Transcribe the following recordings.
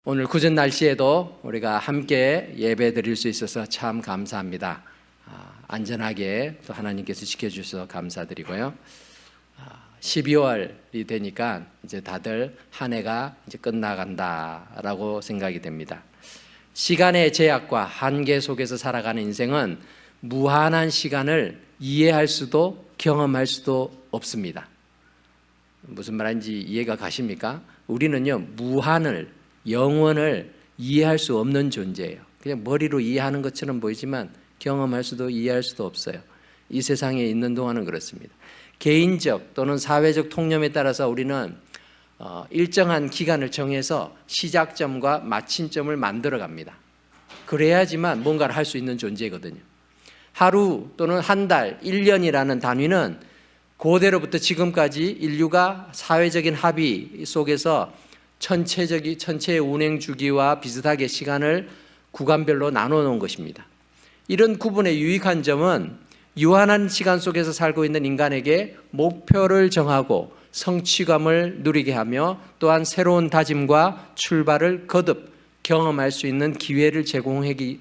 오늘 궂은 날씨에도 우리가 함께 예배 드릴 수 있어서 참 감사합니다. 안전하게 또 하나님께서 지켜주셔서 감사드리고요. 12월이 되니까 이제 다들 한 해가 이제 끝나간다라고 생각이 됩니다. 시간의 제약과 한계 속에서 살아가는 인생은 무한한 시간을 이해할 수도 경험할 수도 없습니다. 무슨 말인지 이해가 가십니까? 우리는요, 무한을, 영원을 이해할 수 없는 존재예요. 그냥 머리로 이해하는 것처럼 보이지만 경험할 수도 이해할 수도 없어요. 이 세상에 있는 동안은 그렇습니다. 개인적 또는 사회적 통념에 따라서 우리는 일정한 기간을 정해서 시작점과 마침점을 만들어 갑니다. 그래야지만 뭔가를 할 수 있는 존재거든요. 하루 또는 한 달, 1년이라는 단위는 고대로부터 지금까지 인류가 사회적인 합의 속에서 전체의 운행 주기와 비슷하게 시간을 구간별로 나눠 놓은 것입니다. 이런 구분의 유익한 점은 유한한 시간 속에서 살고 있는 인간에게 목표를 정하고 성취감을 누리게 하며 또한 새로운 다짐과 출발을 거듭 경험할 수 있는 기회를 제공하기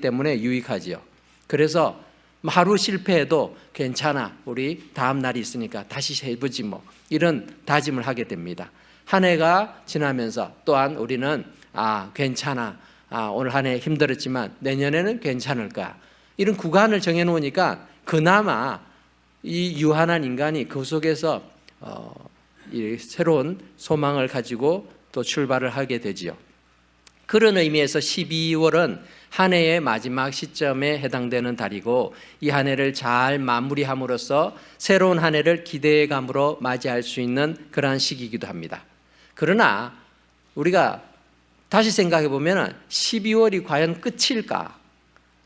때문에 유익하지요. 그래서 하루 실패해도 괜찮아, 우리 다음 날이 있으니까 다시 해보지 뭐, 이런 다짐을 하게 됩니다. 한 해가 지나면서 또한 우리는 괜찮아, 오늘 한 해 힘들었지만 내년에는 괜찮을 거야, 이런 구간을 정해놓으니까 그나마 이 유한한 인간이 그 속에서 이 새로운 소망을 가지고 또 출발을 하게 되지요. 그런 의미에서 12월은 한 해의 마지막 시점에 해당되는 달이고, 이 한 해를 잘 마무리함으로써 새로운 한 해를 기대감으로 맞이할 수 있는 그러한 시기이기도 합니다. 그러나 우리가 다시 생각해 보면 12월이 과연 끝일까?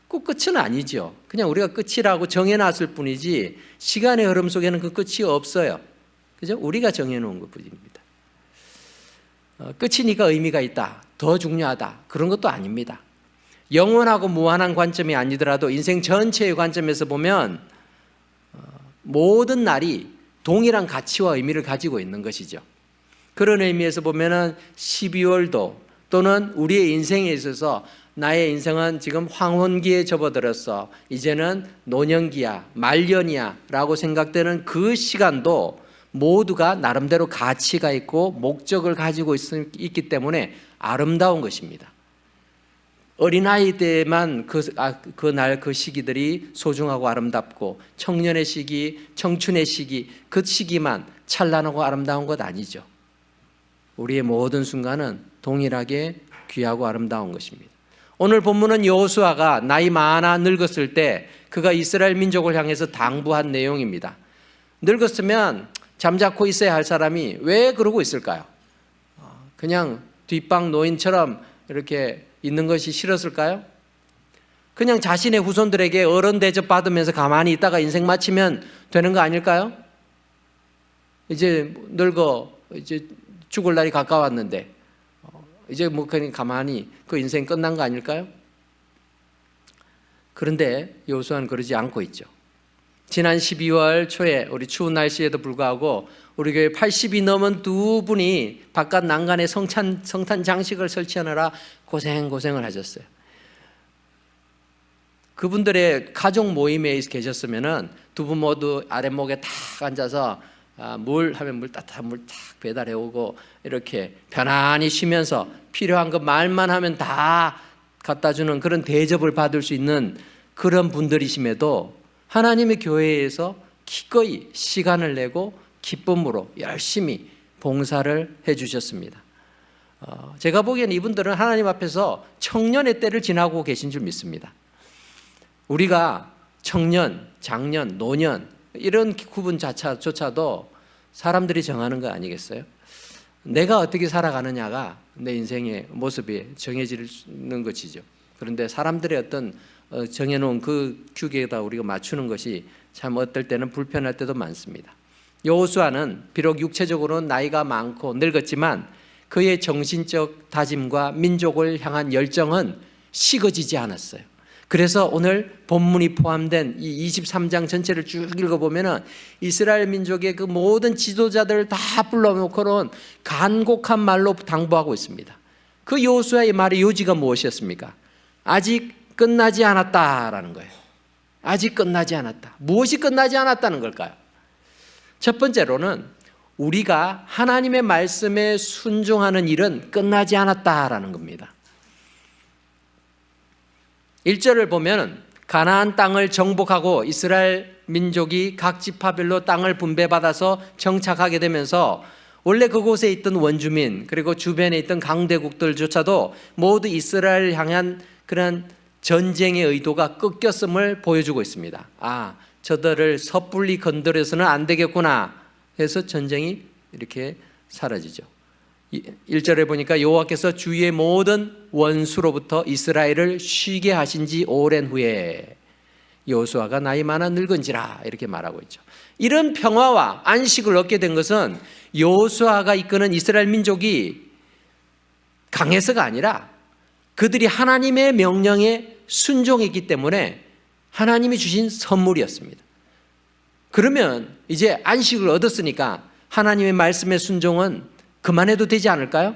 꼭 끝은 아니죠. 그냥 우리가 끝이라고 정해놨을 뿐이지 시간의 흐름 속에는 그 끝이 없어요. 그죠? 우리가 정해놓은 것뿐입니다. 끝이니까 의미가 있다, 더 중요하다, 그런 것도 아닙니다. 영원하고 무한한 관점이 아니더라도 인생 전체의 관점에서 보면 모든 날이 동일한 가치와 의미를 가지고 있는 것이죠. 그런 의미에서 보면은 12월도 또는 우리의 인생에 있어서 나의 인생은 지금 황혼기에 접어들었어, 이제는 노년기야, 말년이야 라고 생각되는 그 시간도 모두가 나름대로 가치가 있고 목적을 가지고 있기 때문에 아름다운 것입니다. 어린아이 때만 그날 그 시기들이 소중하고 아름답고, 청년의 시기, 청춘의 시기, 그 시기만 찬란하고 아름다운 것 아니죠. 우리의 모든 순간은 동일하게 귀하고 아름다운 것입니다. 오늘 본문은 여호수아가 나이 많아 늙었을 때 그가 이스라엘 민족을 향해서 당부한 내용입니다. 늙었으면 잠자코 있어야 할 사람이 왜 그러고 있을까요? 그냥 뒷방 노인처럼 이렇게 있는 것이 싫었을까요? 그냥 자신의 후손들에게 어른 대접 받으면서 가만히 있다가 인생 마치면 되는 거 아닐까요? 이제 늙어 이제 죽을 날이 가까웠는데 이제 뭐 그냥 가만히 그 인생 끝난 거 아닐까요? 그런데 여호수아는 그러지 않고 있죠. 지난 12월 초에 우리 추운 날씨에도 불구하고 우리 교회 80이 넘은 두 분이 바깥 난간에 성탄 장식을 설치하느라 고생을 하셨어요. 그분들의 가족 모임에 계셨으면은 두 분 모두 아랫목에 탁 앉아서 물 하면 물, 따뜻한 물 탁 배달해 오고 이렇게 편안히 쉬면서 필요한 거 말만 하면 다 갖다 주는 그런 대접을 받을 수 있는 그런 분들이심에도 하나님의 교회에서 기꺼이 시간을 내고 기쁨으로 열심히 봉사를 해 주셨습니다. 제가 보기에는 이분들은 하나님 앞에서 청년의 때를 지나고 계신 줄 믿습니다. 우리가 청년, 장년, 노년 이런 구분조차도 사람들이 정하는 거 아니겠어요? 내가 어떻게 살아가느냐가 내 인생의 모습이 정해지는 것이죠. 그런데 사람들의 어떤 정해놓은 그 규격에다 우리가 맞추는 것이 참 어떨 때는 불편할 때도 많습니다. 여호수아는 비록 육체적으로는 나이가 많고 늙었지만 그의 정신적 다짐과 민족을 향한 열정은 식어지지 않았어요. 그래서 오늘 본문이 포함된 이 23장 전체를 쭉 읽어보면은 이스라엘 민족의 그 모든 지도자들을 다 불러놓고는 간곡한 말로 당부하고 있습니다. 그 여호수아의 말의 요지가 무엇이었습니까? 아직 끝나지 않았다라는 거예요. 아직 끝나지 않았다. 무엇이 끝나지 않았다는 걸까요? 첫 번째로는 우리가 하나님의 말씀에 순종하는 일은 끝나지 않았다라는 겁니다. 1절을 보면 가나안 땅을 정복하고 이스라엘 민족이 각 지파별로 땅을 분배받아서 정착하게 되면서 원래 그곳에 있던 원주민 그리고 주변에 있던 강대국들조차도 모두 이스라엘을 향한 그런 전쟁의 의도가 꺾였음을 보여주고 있습니다. 아, 저들을 섣불리 건드려서는 안 되겠구나 해서 전쟁이 이렇게 사라지죠. 1절에 보니까 여호와께서 주위의 모든 원수로부터 이스라엘을 쉬게 하신 지 오랜 후에 여호수아가 나이 많아 늙은지라 이렇게 말하고 있죠. 이런 평화와 안식을 얻게 된 것은 여호수아가 이끄는 이스라엘 민족이 강해서가 아니라 그들이 하나님의 명령에 순종했기 때문에 하나님이 주신 선물이었습니다. 그러면 이제 안식을 얻었으니까 하나님의 말씀의 순종은 그만해도 되지 않을까요?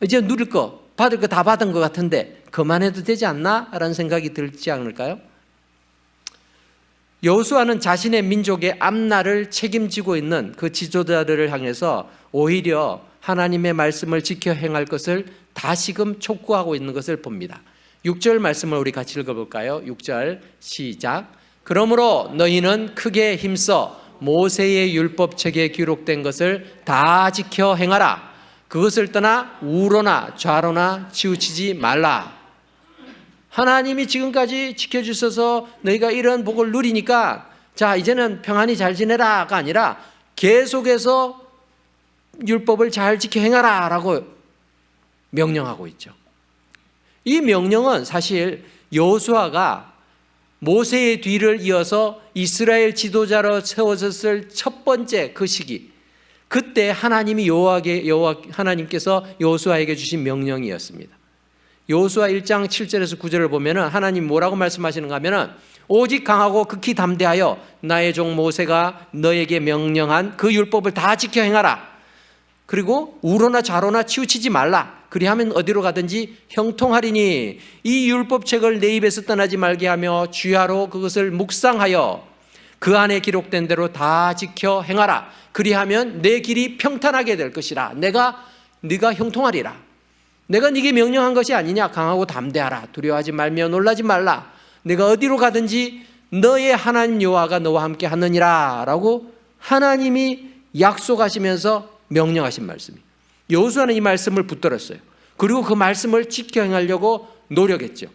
이제 누릴 거, 받을 거 다 받은 것 같은데 그만해도 되지 않나? 라는 생각이 들지 않을까요? 여호수아는 자신의 민족의 앞날을 책임지고 있는 그 지도자들을 향해서 오히려 하나님의 말씀을 지켜 행할 것을 다시금 촉구하고 있는 것을 봅니다. 6절 말씀을 우리 같이 읽어볼까요? 6절 시작. 그러므로 너희는 크게 힘써 모세의 율법책에 기록된 것을 다 지켜 행하라. 그것을 떠나 우로나 좌로나 치우치지 말라. 하나님이 지금까지 지켜주셔서 너희가 이런 복을 누리니까 자 이제는 평안히 잘 지내라가 아니라 계속해서 율법을 잘 지켜 행하라 라고 명령하고 있죠. 이 명령은 사실 여호수아가 모세의 뒤를 이어서 이스라엘 지도자로 세워졌을 첫 번째 그 시기, 그때 하나님께서 여호수아에게 주신 명령이었습니다. 여호수아 1장 7절에서 9절을 보면 하나님 뭐라고 말씀하시는가 하면 오직 강하고 극히 담대하여 나의 종 모세가 너에게 명령한 그 율법을 다 지켜 행하라. 그리고 우로나 좌로나 치우치지 말라. 그리하면 어디로 가든지 형통하리니 이 율법책을 내 입에서 떠나지 말게 하며 주야로 그것을 묵상하여 그 안에 기록된 대로 다 지켜 행하라. 그리하면 내 길이 평탄하게 될 것이라. 네가 형통하리라. 내가 네게 명령한 것이 아니냐. 강하고 담대하라. 두려워하지 말며 놀라지 말라. 내가 어디로 가든지 너의 하나님 여호와가 너와 함께 하느니라 라고 하나님이 약속하시면서 명령하신 말씀이에요. 여호수아는 이 말씀을 붙들었어요. 그리고 그 말씀을 지켜 행하려고 노력했죠.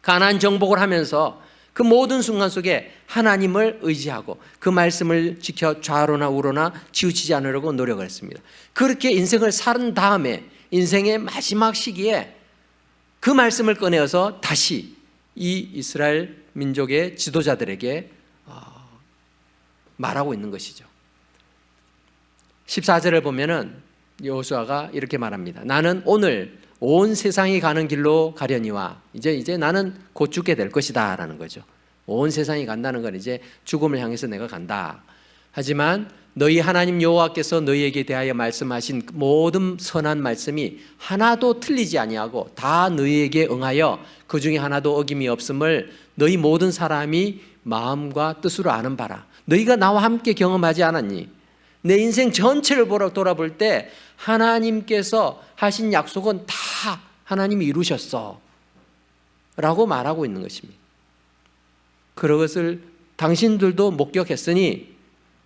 가나안 정복을 하면서 그 모든 순간 속에 하나님을 의지하고 그 말씀을 지켜 좌로나 우로나 치우치지 않으려고 노력을 했습니다. 그렇게 인생을 살은 다음에 인생의 마지막 시기에 그 말씀을 꺼내어서 다시 이 이스라엘 민족의 지도자들에게 말하고 있는 것이죠. 14절을 보면은 여호수아가 이렇게 말합니다. 나는 오늘 온 세상이 가는 길로 가려니와 이제 나는 곧 죽게 될 것이다 라는 거죠. 온 세상이 간다는 건 이제 죽음을 향해서 내가 간다. 하지만 너희 하나님 여호와께서 너희에게 대하여 말씀하신 모든 선한 말씀이 하나도 틀리지 아니하고 다 너희에게 응하여 그 중에 하나도 어김이 없음을 너희 모든 사람이 마음과 뜻으로 아는 바라. 너희가 나와 함께 경험하지 않았니? 내 인생 전체를 돌아볼 때 하나님께서 하신 약속은 다 하나님이 이루셨어 라고 말하고 있는 것입니다. 그것을 당신들도 목격했으니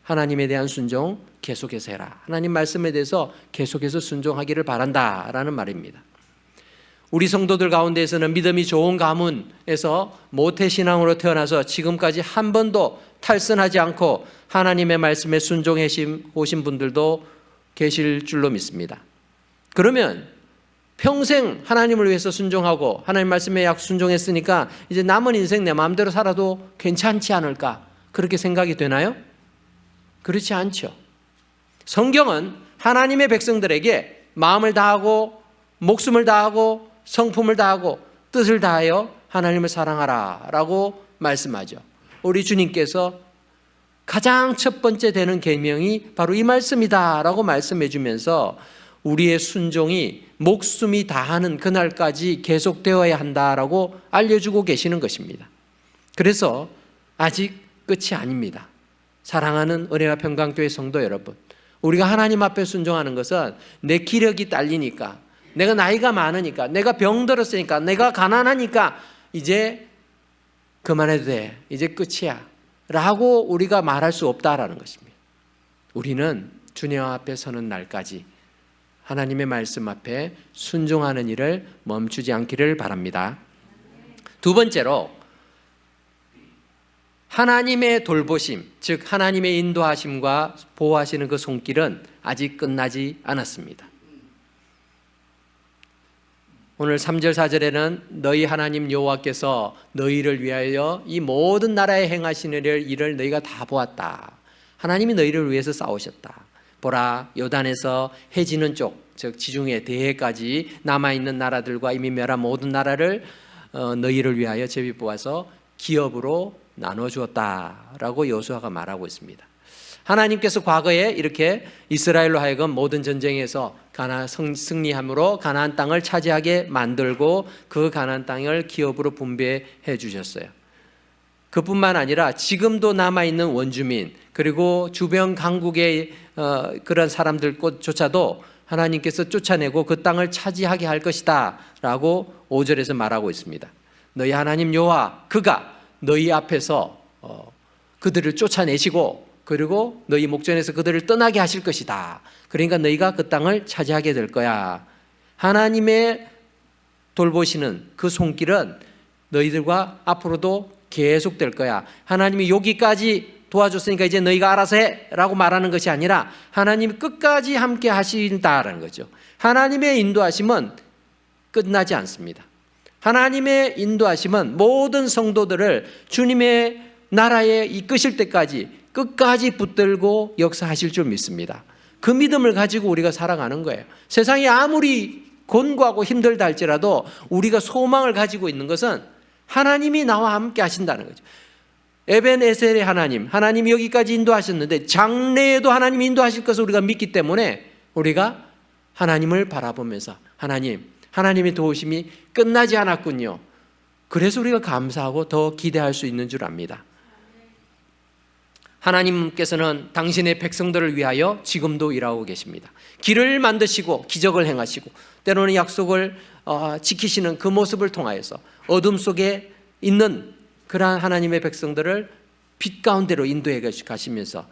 하나님에 대한 순종 계속해서 해라. 하나님 말씀에 대해서 계속해서 순종하기를 바란다라는 말입니다. 우리 성도들 가운데에서는 믿음이 좋은 가문에서 모태신앙으로 태어나서 지금까지 한 번도 탈선하지 않고 하나님의 말씀에 순종해 오신 분들도 계실 줄로 믿습니다. 그러면 평생 하나님을 위해서 순종하고 하나님 말씀에 순종했으니까 이제 남은 인생 내 마음대로 살아도 괜찮지 않을까 그렇게 생각이 되나요? 그렇지 않죠. 성경은 하나님의 백성들에게 마음을 다하고 목숨을 다하고 성품을 다하고 뜻을 다하여 하나님을 사랑하라 라고 말씀하죠. 우리 주님께서 가장 첫 번째 되는 계명이 바로 이 말씀이다 라고 말씀해 주면서 우리의 순종이 목숨이 다하는 그날까지 계속되어야 한다라고 알려주고 계시는 것입니다. 그래서 아직 끝이 아닙니다. 사랑하는 은혜와 평강교회 성도 여러분, 우리가 하나님 앞에 순종하는 것은 내 기력이 딸리니까, 내가 나이가 많으니까, 내가 병들었으니까, 내가 가난하니까 이제 그만해도 돼, 이제 끝이야 라고 우리가 말할 수 없다라는 것입니다. 우리는 주님 앞에 서는 날까지 하나님의 말씀 앞에 순종하는 일을 멈추지 않기를 바랍니다. 두 번째로, 하나님의 돌보심, 즉 하나님의 인도하심과 보호하시는 그 손길은 아직 끝나지 않았습니다. 오늘 3절 4절에는 너희 하나님 여호와께서 너희를 위하여 이 모든 나라에 행하시는 일을 너희가 다 보았다. 하나님이 너희를 위해서 싸우셨다. 보라, 요단에서 해지는 쪽, 즉 지중해 대해까지 남아있는 나라들과 이미 멸한 모든 나라를 너희를 위하여 제비 뽑아서 기업으로 나눠주었다라고 여호수아가 말하고 있습니다. 하나님께서 과거에 이렇게 이스라엘로 하여금 모든 전쟁에서 승리함으로 가나안 땅을 차지하게 만들고 그 가나안 땅을 기업으로 분배해 주셨어요. 그뿐만 아니라 지금도 남아있는 원주민, 그리고 주변 강국의 그런 사람들조차도 하나님께서 쫓아내고 그 땅을 차지하게 할 것이다 라고 5절에서 말하고 있습니다. 너희 하나님 여호와 그가 너희 앞에서 그들을 쫓아내시고 그리고 너희 목전에서 그들을 떠나게 하실 것이다. 그러니까 너희가 그 땅을 차지하게 될 거야. 하나님의 돌보시는 그 손길은 너희들과 앞으로도 계속될 거야. 하나님이 여기까지 도와줬으니까 이제 너희가 알아서 해 라고 말하는 것이 아니라 하나님이 끝까지 함께 하신다라는 거죠. 하나님의 인도하심은 끝나지 않습니다. 하나님의 인도하심은 모든 성도들을 주님의 나라에 이끄실 때까지 끝까지 붙들고 역사하실 줄 믿습니다. 그 믿음을 가지고 우리가 살아가는 거예요. 세상이 아무리 곤고하고 힘들다 할지라도 우리가 소망을 가지고 있는 것은 하나님이 나와 함께 하신다는 거죠. 에벤에셀의 하나님이 여기까지 인도하셨는데 장래에도 하나님이 인도하실 것을 우리가 믿기 때문에 우리가 하나님을 바라보면서 하나님의 도우심이 끝나지 않았군요. 그래서 우리가 감사하고 더 기대할 수 있는 줄 압니다. 하나님께서는 당신의 백성들을 위하여 지금도 일하고 계십니다. 길을 만드시고 기적을 행하시고 때로는 약속을 지키시는 그 모습을 통하여서 어둠 속에 있는 그러한 하나님의 백성들을 빛 가운데로 인도해 가시면서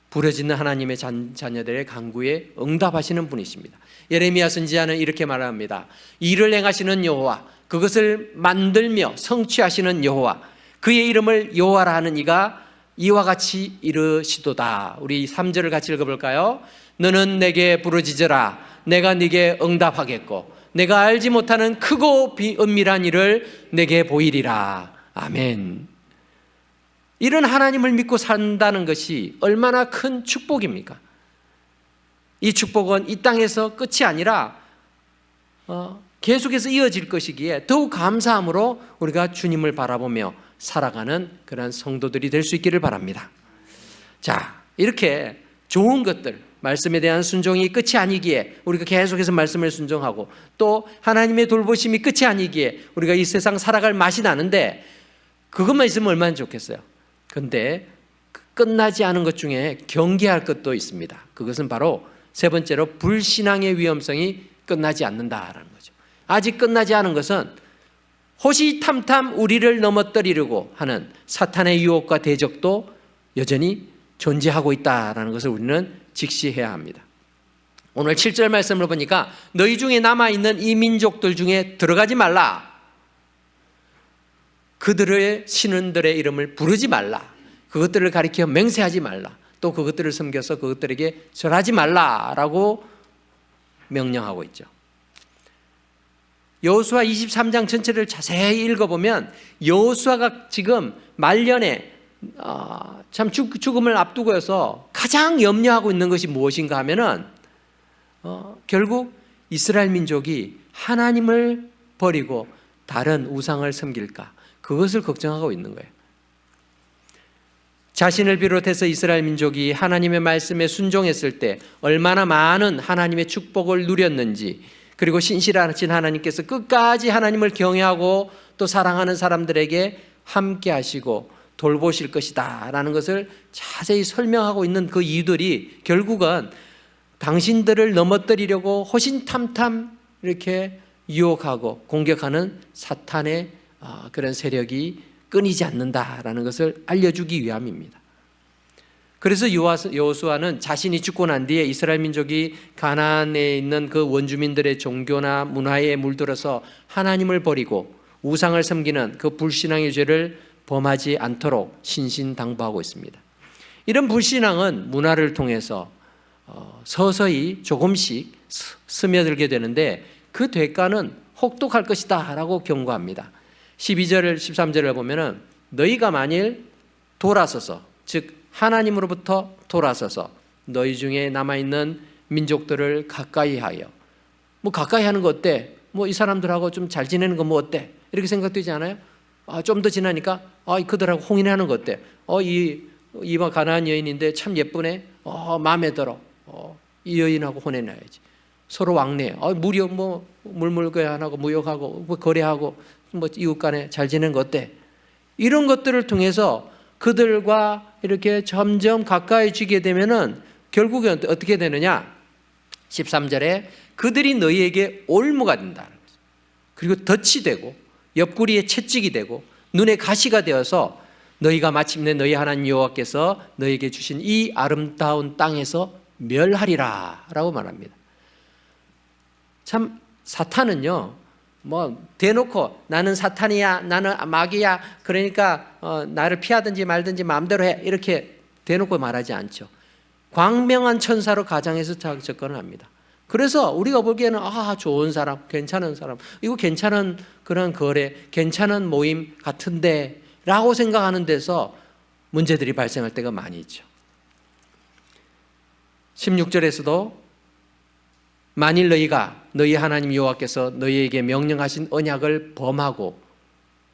부르짖는 하나님의 자녀들의 간구에 응답하시는 분이십니다. 예레미야 선지자는 이렇게 말합니다. 일을 행하시는 여호와, 그것을 만들며 성취하시는 여호와, 그의 이름을 여호와라 하는 이가 이와 같이 이르시도다. 우리 3절을 같이 읽어볼까요? 너는 내게 부르짖으라. 내가 네게 응답하겠고 내가 알지 못하는 크고 은밀한 일을 내게 보이리라. 아멘. 이런 하나님을 믿고 산다는 것이 얼마나 큰 축복입니까? 이 축복은 이 땅에서 끝이 아니라 계속해서 이어질 것이기에 더욱 감사함으로 우리가 주님을 바라보며 살아가는 그런 성도들이 될 수 있기를 바랍니다. 자, 이렇게 좋은 것들, 말씀에 대한 순종이 끝이 아니기에 우리가 계속해서 말씀을 순종하고 또 하나님의 돌보심이 끝이 아니기에 우리가 이 세상 살아갈 맛이 나는데 그것만 있으면 얼마나 좋겠어요. 그런데 끝나지 않은 것 중에 경계할 것도 있습니다. 그것은 바로 세 번째로 불신앙의 위험성이 끝나지 않는다라는 거죠. 아직 끝나지 않은 것은 호시탐탐 우리를 넘어뜨리려고 하는 사탄의 유혹과 대적도 여전히 존재하고 있다는 것을 우리는 직시해야 합니다. 오늘 7절 말씀을 보니까 너희 중에 남아있는 이 민족들 중에 들어가지 말라. 그들의 신은들의 이름을 부르지 말라. 그것들을 가리켜 맹세하지 말라. 또 그것들을 섬겨서 그것들에게 절하지 말라라고 명령하고 있죠. 여호수아 23장 전체를 자세히 읽어보면 여호수아가 지금 말년에 참 죽음을 앞두고서 가장 염려하고 있는 것이 무엇인가 하면은 결국 이스라엘 민족이 하나님을 버리고 다른 우상을 섬길까, 그것을 걱정하고 있는 거예요. 자신을 비롯해서 이스라엘 민족이 하나님의 말씀에 순종했을 때 얼마나 많은 하나님의 축복을 누렸는지, 그리고 신실하신 하나님께서 끝까지 하나님을 경외하고 또 사랑하는 사람들에게 함께 하시고 돌보실 것이다 라는 것을 자세히 설명하고 있는 그 이유들이 결국은 당신들을 넘어뜨리려고 호신탐탐 이렇게 유혹하고 공격하는 사탄의 그런 세력이 끊이지 않는다라는 것을 알려주기 위함입니다. 그래서 여호수아는 자신이 죽고 난 뒤에 이스라엘 민족이 가나안에 있는 그 원주민들의 종교나 문화에 물들어서 하나님을 버리고 우상을 섬기는 그 불신앙의 죄를 범하지 않도록 신신당부하고 있습니다. 이런 불신앙은 문화를 통해서 서서히 조금씩 스며들게 되는데 그 대가는 혹독할 것이다 라고 경고합니다. 12절 13절을 보면은 너희가 만일 돌아서서 즉 하나님으로부터 돌아서서 너희 중에 남아있는 민족들을 가까이 하여 뭐 가까이 하는 거 어때? 뭐 이 사람들하고 좀 잘 지내는 거 뭐 어때? 이렇게 생각되지 않아요? 좀 더 지나니까 그들하고 홍인하는 거 어때? 이와 가나안 여인인데 참 예쁘네. 마음에 들어. 이 여인하고 혼해놔야지. 서로 왕래해. 무려 뭐 물물교환하고 무역하고 뭐 거래하고 뭐 이웃 간에 잘 지내는 거 어때? 이런 것들을 통해서 그들과 이렇게 점점 가까이지게 되면은 결국엔 어떻게 되느냐? 13절에 그들이 너희에게 올무가 된다. 그리고 덫이 되고 옆구리에 채찍이 되고 눈에 가시가 되어서 너희가 마침내 너희 하나님 여호와께서 너희에게 주신 이 아름다운 땅에서 멸하리라 라고 말합니다. 참 사탄은요 뭐 대놓고 나는 사탄이야 나는 마귀야 그러니까 나를 피하든지 말든지 마음대로 해 이렇게 대놓고 말하지 않죠. 광명한 천사로 가장해서 접근을 합니다. 그래서 우리가 보기에는 좋은 사람 괜찮은 사람 이거 괜찮은 그런 거래 괜찮은 모임 같은데 라고 생각하는 데서 문제들이 발생할 때가 많이 있죠. 16절에서도 만일 너희가 너희 하나님 여호와께서 너희에게 명령하신 언약을 범하고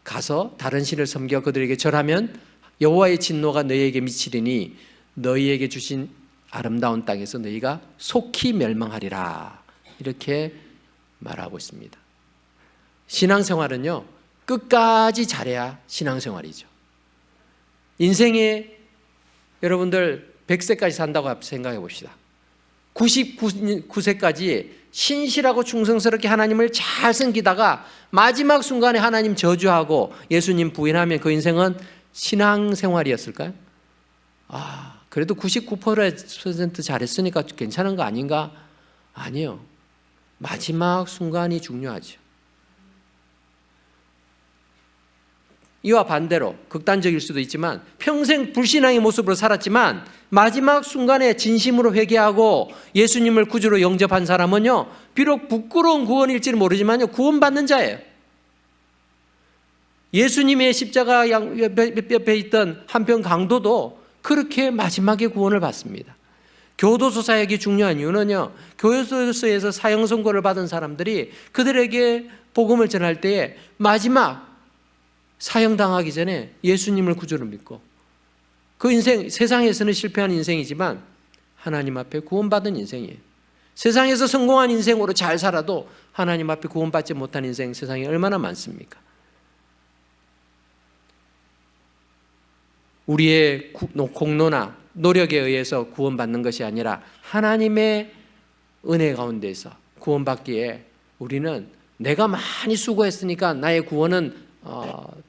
가서 다른 신을 섬겨 그들에게 절하면 여호와의 진노가 너희에게 미치리니 너희에게 주신 아름다운 땅에서 너희가 속히 멸망하리라 이렇게 말하고 있습니다. 신앙생활은요 끝까지 잘해야 신앙생활이죠. 인생에 여러분들 100세까지 산다고 생각해 봅시다. 99세까지 신실하고 충성스럽게 하나님을 잘 섬기다가 마지막 순간에 하나님 저주하고 예수님 부인하면 그 인생은 신앙생활이었을까요? 그래도 99% 잘했으니까 괜찮은 거 아닌가? 아니요. 마지막 순간이 중요하죠. 이와 반대로 극단적일 수도 있지만 평생 불신앙의 모습으로 살았지만 마지막 순간에 진심으로 회개하고 예수님을 구주로 영접한 사람은요 비록 부끄러운 구원일지는 모르지만요 구원받는 자예요. 예수님의 십자가 옆에 있던 한편 강도도 그렇게 마지막에 구원을 받습니다. 교도소 사역이 중요한 이유는요 교도소에서 사형 선고를 받은 사람들이 그들에게 복음을 전할 때에 마지막 사형당하기 전에 예수님을 구주로 믿고 그 인생 세상에서는 실패한 인생이지만 하나님 앞에 구원받은 인생이에요. 세상에서 성공한 인생으로 잘 살아도 하나님 앞에 구원받지 못한 인생 세상에 얼마나 많습니까? 우리의 공로나 노력에 의해서 구원받는 것이 아니라 하나님의 은혜 가운데서 구원받기에 우리는 내가 많이 수고했으니까 나의 구원은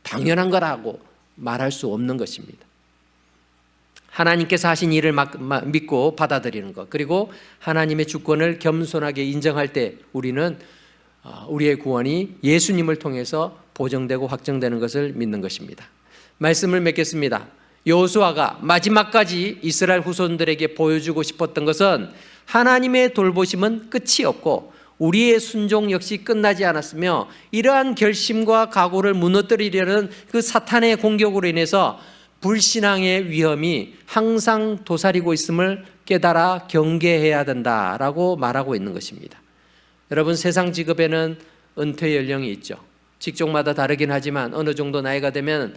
당연한 거라고 말할 수 없는 것입니다. 하나님께서 하신 일을 믿고 받아들이는 것 그리고 하나님의 주권을 겸손하게 인정할 때 우리는 우리의 구원이 예수님을 통해서 보정되고 확정되는 것을 믿는 것입니다. 말씀을 맺겠습니다. 여호수아가 마지막까지 이스라엘 후손들에게 보여주고 싶었던 것은 하나님의 돌보심은 끝이 없고 우리의 순종 역시 끝나지 않았으며 이러한 결심과 각오를 무너뜨리려는 그 사탄의 공격으로 인해서 불신앙의 위험이 항상 도사리고 있음을 깨달아 경계해야 된다라고 말하고 있는 것입니다. 여러분 세상 직업에는 은퇴 연령이 있죠. 직종마다 다르긴 하지만 어느 정도 나이가 되면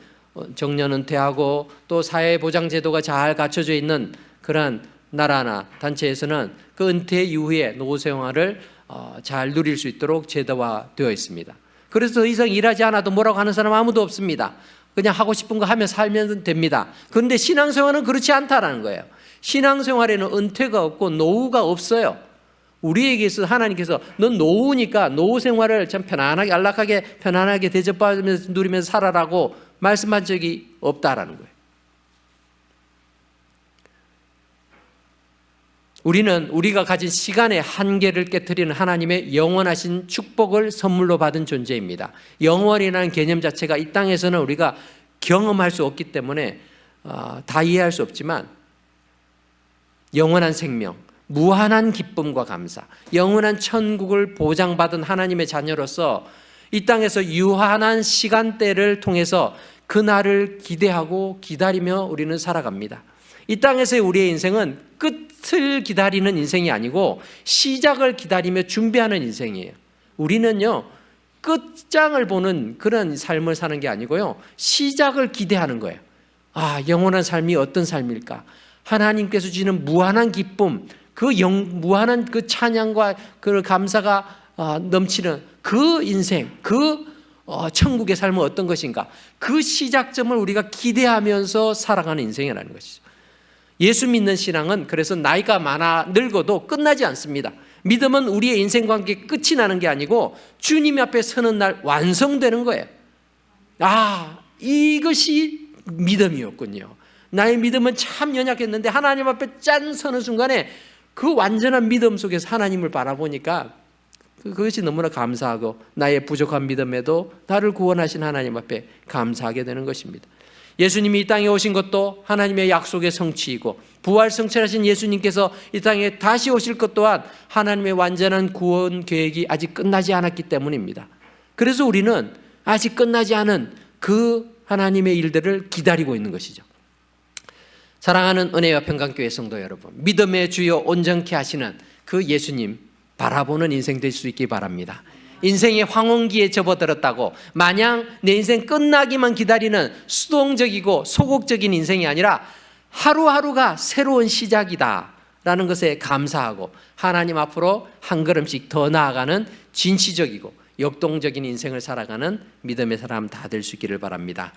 정년 은퇴하고 또 사회보장제도가 잘 갖춰져 있는 그런 나라나 단체에서는 그 은퇴 이후에 노후 생활을 잘 누릴 수 있도록 제도화되어 있습니다. 그래서 더 이상 일하지 않아도 뭐라고 하는 사람 아무도 없습니다. 그냥 하고 싶은 거 하며 살면 됩니다. 그런데 신앙생활은 그렇지 않다라는 거예요. 신앙생활에는 은퇴가 없고 노후가 없어요. 우리에게 있어 하나님께서 넌 노후니까 노후 생활을 참 편안하게 안락하게 편안하게 대접받으면서 누리면서 살아라고 말씀한 적이 없다라는 거예요. 우리는 우리가 가진 시간의 한계를 깨트리는 하나님의 영원하신 축복을 선물로 받은 존재입니다. 영원이라는 개념 자체가 이 땅에서는 우리가 경험할 수 없기 때문에 다 이해할 수 없지만 영원한 생명, 무한한 기쁨과 감사, 영원한 천국을 보장받은 하나님의 자녀로서 이 땅에서 유한한 시간대를 통해서 그날을 기대하고 기다리며 우리는 살아갑니다. 이 땅에서의 우리의 인생은 끝을 기다리는 인생이 아니고 시작을 기다리며 준비하는 인생이에요. 우리는요, 끝장을 보는 그런 삶을 사는 게 아니고요, 시작을 기대하는 거예요. 영원한 삶이 어떤 삶일까? 하나님께서 주시는 무한한 기쁨, 무한한 그 찬양과 그 감사가 넘치는 그 인생, 천국의 삶은 어떤 것인가? 그 시작점을 우리가 기대하면서 살아가는 인생이라는 것이죠. 예수 믿는 신앙은 그래서 나이가 많아 늙어도 끝나지 않습니다. 믿음은 우리의 인생 관계 끝이 나는 게 아니고 주님 앞에 서는 날 완성되는 거예요. 이것이 믿음이었군요. 나의 믿음은 참 연약했는데 하나님 앞에 짠 서는 순간에 그 완전한 믿음 속에서 하나님을 바라보니까 그것이 너무나 감사하고 나의 부족한 믿음에도 나를 구원하신 하나님 앞에 감사하게 되는 것입니다. 예수님이 이 땅에 오신 것도 하나님의 약속의 성취이고 부활 성취하신 예수님께서 이 땅에 다시 오실 것 또한 하나님의 완전한 구원 계획이 아직 끝나지 않았기 때문입니다. 그래서 우리는 아직 끝나지 않은 그 하나님의 일들을 기다리고 있는 것이죠. 사랑하는 은혜와 평강교회 성도 여러분, 믿음의 주요 온전케 하시는 그 예수님 바라보는 인생 될 수 있기 바랍니다. 인생의 황혼기에 접어들었다고 마냥 내 인생 끝나기만 기다리는 수동적이고 소극적인 인생이 아니라 하루하루가 새로운 시작이다 라는 것에 감사하고 하나님 앞으로 한 걸음씩 더 나아가는 진취적이고 역동적인 인생을 살아가는 믿음의 사람 다 될 수 있기를 바랍니다.